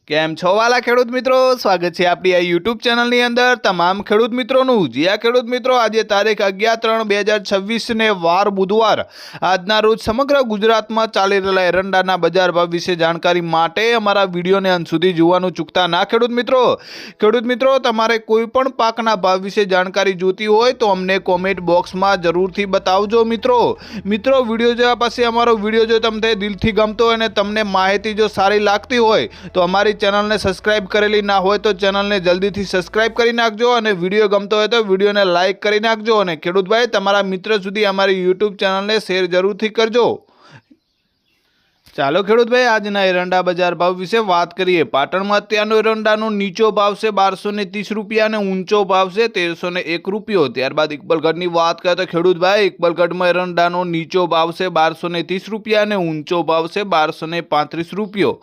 કેમ છો વાલા ખેડૂત મિત્રો, સ્વાગત છે આપણી આ યુટ્યુબ ચેનલની અંદર તમામ ખેડૂત મિત્રોનું। જી આ ખેડૂત મિત્રો, આજે તારીખ 11/3/2026 ને વાર બુધવાર, આજના રોજ સમગ્ર ગુજરાતમાં ચાલી રહેલા એરંડાના બજાર ભાવ વિશે જાણકારી માટે અમારા વિડીયોને અંત સુધી જોવાનું ચૂકતા ના ખેડૂત મિત્રો, તમારે કોઈ પણ પાકના ભાવ વિશે જાણકારી જોતી હોય તો અમને કોમેન્ટ બોક્સમાં જરૂરથી બતાવજો મિત્રો। વિડીયો જોયા પછી અમારો વિડીયો જો તમને દિલથી ગમતો હોય અને તમને માહિતી જો સારી લાગતી હોય તો અમારી ચેનલને સબસ્ક્રાઇબ કરેલી ના હોય તો ચેનલને જલ્દીથી સબસ્ક્રાઇબ કરી નાખજો અને વિડીયો ગમતો હોય તો વિડીયોને લાઇક કરી નાખજો અને ખેડૂત ભાઈ તમારા મિત્ર સુધી અમારી યુટ્યુબ ચેનલને શેર જરૂરથી કરજો। ચાલો ખેડૂત ભાઈ, આજના એરંડા બજાર ભાવ વિશે વાત કરીએ। પાટણમાં અત્યારનો એરંડાનો નીચો ભાવ છે 1230 રૂપિયા અને ઊંચો ભાવ છે 1301 રૂપિયો। ત્યારબાદ ઇકબલગઢની વાત કરીએ તો ખેડૂત ભાઈ, ઇકબલગઢમાં એરંડાનો નીચો ભાવ છે 1230 રૂપિયા અને ઊંચો ભાવ છે 1235 રૂપિયો।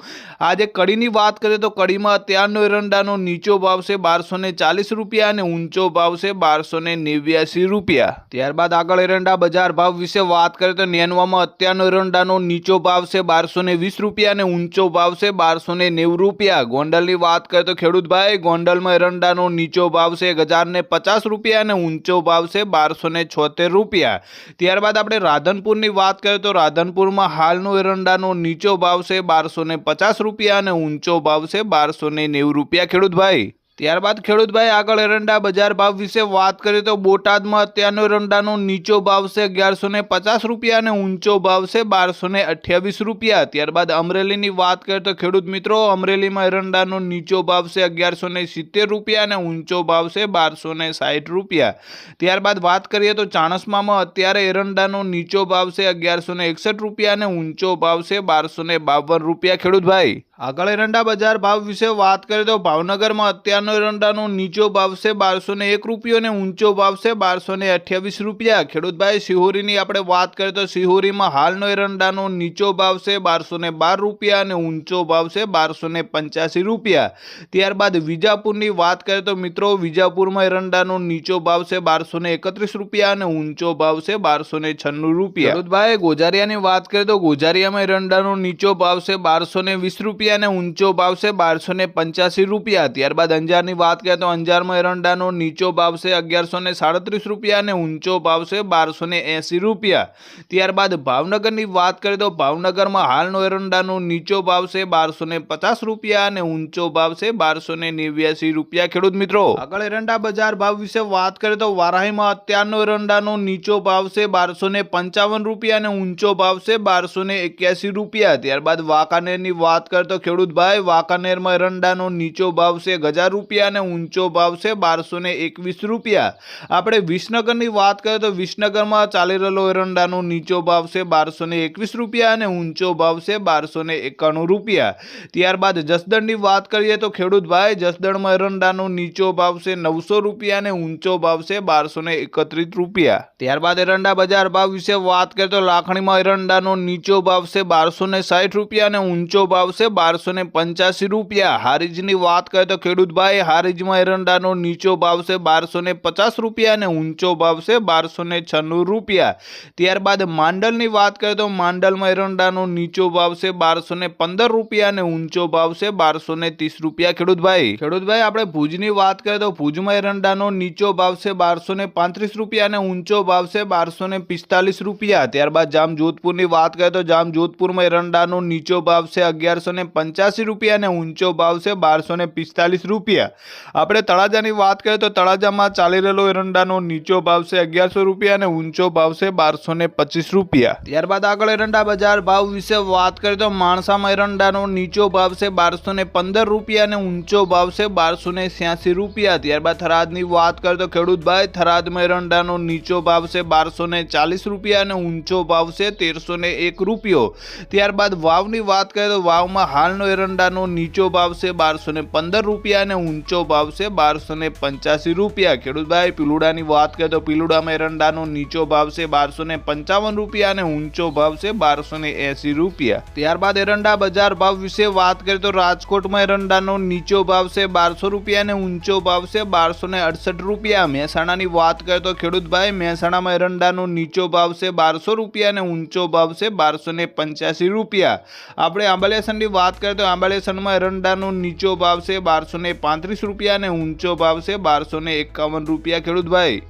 આજે કડીની વાત કરીએ તો કડીમાં અત્યારનો એરંડાનો નીચો ભાવ છે 1240 રૂપિયા અને ઊંચો ભાવ છે 1289 રૂપિયા। ત્યારબાદ આગળ એરંડા બજાર ભાવ વિશે વાત કરીએ તો નેનવામાં અત્યારનો એરંડાનો નીચો ભાવ છે 1220 રૂપિયા અને ઊંચો ભાવ છે 1290 રૂપિયા। ગોંડલની વાત કરીએ તો ખેડૂત ભાઈ, ગોંડલમાં એરંડાનો નીચો ભાવ છે 1050 રૂપિયા અને ઊંચો ભાવ છે 1276 રૂપિયા। ત્યારબાદ આપણે રાધનપુરની વાત કરીએ તો રાધનપુરમાં હાલનો એરંડાનો નીચો ભાવ છે 1250 રૂપિયા અને ઊંચો ભાવ છે 1290 રૂપિયા ખેડૂત ભાઈ। ત્યારબાદ ખેડૂત ભાઈ, આગળ એરંડા બજાર ભાવ વિશે વાત કરીએ તો બોટાદમાં અત્યારનો એરંડાનો નીચો ભાવ છે 1150 રૂપિયા અને ઊંચો ભાવ છે 1228 રૂપિયા। ત્યારબાદ અમરેલીની વાત કરીએ તો ખેડૂત મિત્રો, અમરેલીમાં એરંડાનો નીચો ભાવ છે 1170 રૂપિયા અને ઊંચો ભાવ છે 1260 રૂપિયા। ત્યારબાદ વાત કરીએ તો ચાણસ્મામાં અત્યારે એરંડાનો નીચો ભાવ છે 1161 રૂપિયા અને ઊંચો ભાવ છે 1252 રૂપિયા ખેડૂત ભાઈ। આગળ એરંડા બજાર ભાવ વિશે વાત કરીએ તો ભાવનગરમાં અત્યારનો એરંડાનો નીચો ભાવ છે 1201 રૂપિયો અને ઊંચો ભાવ છે 1228 રૂપિયા ખેડૂત ભાઈ। શિહોરીની આપણે વાત કરીએ તો શિહોરીમાં હાલનો એરંડાનો નીચો ભાવ છે 1212 રૂપિયા અને ઊંચો ભાવ છે 1285 રૂપિયા। ત્યારબાદ વિજાપુરની વાત કરીએ તો મિત્રો, વિજાપુરમાં એરંડાનો નીચો ભાવ છે 1231 રૂપિયા અને ઊંચો ભાવ છે 1296 રૂપિયા ખેડૂત ભાઈ। ગોજારિયાની વાત કરીએ તો ગોજારિયામાં એરંડાનો નીચો ભાવ છે 1220 રૂપિયા અને ઊંચો ભાવ છે 1285 રૂપિયા। ત્યારબાદ અંજારની વાત કરીએ તો અંજારમાં એરંડાનો નીચો ભાવ છે 1137 રૂપિયા અને ઊંચો ભાવ છે 1280 રૂપિયા। ત્યારબાદ ભાવનગરની વાત કરીએ તો ભાવનગરમાં હાલનો એરંડાનો નીચો ભાવ છે 1250 રૂપિયા અને ઊંચો ભાવ છે 1289 રૂપિયા ખેડૂત મિત્રો। આગળ એરંડા બજાર ભાવ વિશે વાત કરીએ તો વારાહીમાં અત્યારનો એરંડાનો નીચો ભાવ છે 1255 રૂપિયા અને ઊંચો ભાવ છે 1281 રૂપિયા। ત્યારબાદ વાંકાનેરની વાત કરીએ તો ખેડૂત ભાઈ, વાંકાનેરમાં એરંડાનો નીચો ભાવ છે 1000 રૂપિયા અને ઊંચો ભાવ છે 1221 રૂપિયા। આપણે વિસનગરની વાત કરીએ તો વિસનગરમાં ચાલી રહેલો એરંડાનો નીચો ભાવ છે 1221 રૂપિયા અને ઊંચો ભાવ છે 1291 રૂપિયા। ત્યારબાદ જસદણની વાત કરીએ તો ખેડૂત ભાઈ, જસદણમાં એરંડાનો નીચો ભાવ છે 900 રૂપિયા અને ઊંચો ભાવ છે 1231 રૂપિયા। ત્યારબાદ એરંડા બજાર ભાવ વિશે વાત કરીએ તો લાખણીમાં એરંડાનો નીચો ભાવ છે 1260 રૂપિયા અને ઊંચો ભાવ છે 1285 રૂપિયા। હારીજની વાત કરીએ તો ખેડૂત ભાઈ, હારીજમાં એરંડાનો નીચો ભાવ છે 1250 રૂપિયા અને ઊંચો ભાવ છે 1296 રૂપિયા। ત્યારબાદ માંડલની વાત કરીએ તો માંડલમાં એરંડાનો નીચો ભાવ છે 1215 રૂપિયા અને ઊંચો ભાવ છે 1230 રૂપિયા ખેડૂત ભાઈ। આપણે ભુજની વાત કરીએ તો ભુજમાં એરંડાનો નીચો ભાવ છે 1235 રૂપિયા અને ઊંચો ભાવ છે 1245 રૂપિયા। ત્યારબાદ જામજોધપુરની વાત કરીએ તો જામજોધપુરમાં એરંડાનો નીચો ભાવ છે 1185 રૂપિયા અને ઊંચો ભાવ છે 1245 રૂપિયા। આપણે તળાજાની વાત કરીએ તો તળાજામાં ચાલી રહેલો એરંડાનો નીચો ભાવ છે 1100 રૂપિયા અને ઊંચો ભાવ છે 1225 રૂપિયા। ત્યારબાદ આગળ એરંડા બજાર ભાવ વિશે વાત કરીએ તો માણસામાં એરંડાનો નીચો ભાવ છે 1215 રૂપિયા અને ઊંચો ભાવ છે 1286 રૂપિયા। ત્યારબાદ થરાદની વાત કરીએ તો ખેડૂત ભાઈ, થરાદમાં એરંડાનો નીચો ભાવ છે 1240 રૂપિયા અને ઊંચો ભાવ છે 1301 રૂપિયો। ત્યારબાદ વાવની વાત કરીએ તો વાવમાં હાલનો એરંડાનો નીચો ભાવ છે 1215 રૂપિયા અને ઊંચો ભાવ છે 1285 રૂપિયા। ખેડૂત ભાઈ પીલુડાની વાત કરીએ તો પીલુડામાં એરંડાનો નીચો ભાવ છે 1255 રૂપિયા અને ઊંચો ભાવ છે 1280 રૂપિયા। ત્યારબાદ એરંડા બજાર ભાવ વિશે વાત કરીએ તો રાજકોટમાં એરંડાનો નીચો ભાવ છે 1200 રૂપિયા અને ઊંચો ભાવ છે 1268 રૂપિયા। મહેસાણાની વાત કરીએ તો ખેડૂત ભાઈ મહેસાણામાં એરંડાનો નીચો ભાવ છે 1200 રૂપિયા અને ઊંચો ભાવ છે 1285 રૂપિયા। આપણે આંબલેસનની વાત કરીએ તો આંબલેસનમાં એરંડાનો નીચો ભાવ છે 1235 રૂપિયા અને ઊંચો ભાવ છે 1251 રૂપિયા। ખેડૂત ભાઈ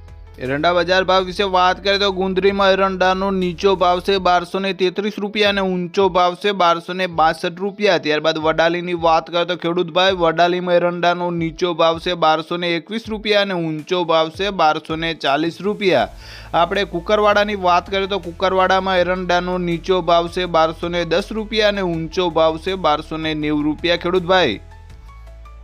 એરંડા બજાર ભાવ વિશે વાત કરીએ તો ગુંદરીમાં એરંડાનો નીચો ભાવ છે 1233 રૂપિયા અને ઊંચો ભાવ છે 1262 રૂપિયા। ત્યારબાદ વડાલીની વાત કરીએ તો ખેડૂત ભાઈ વડાલીમાં એરંડાનો નીચો ભાવ છે 1221 રૂપિયા અને ઊંચો ભાવ છે 1240 રૂપિયા। આપણે કુકરવાડાની વાત કરીએ તો કુકરવાડામાં એરંડાનો નીચો ભાવ છે 1210 રૂપિયા અને ઊંચો ભાવ છે 1290 રૂપિયા। ખેડૂત ભાઈ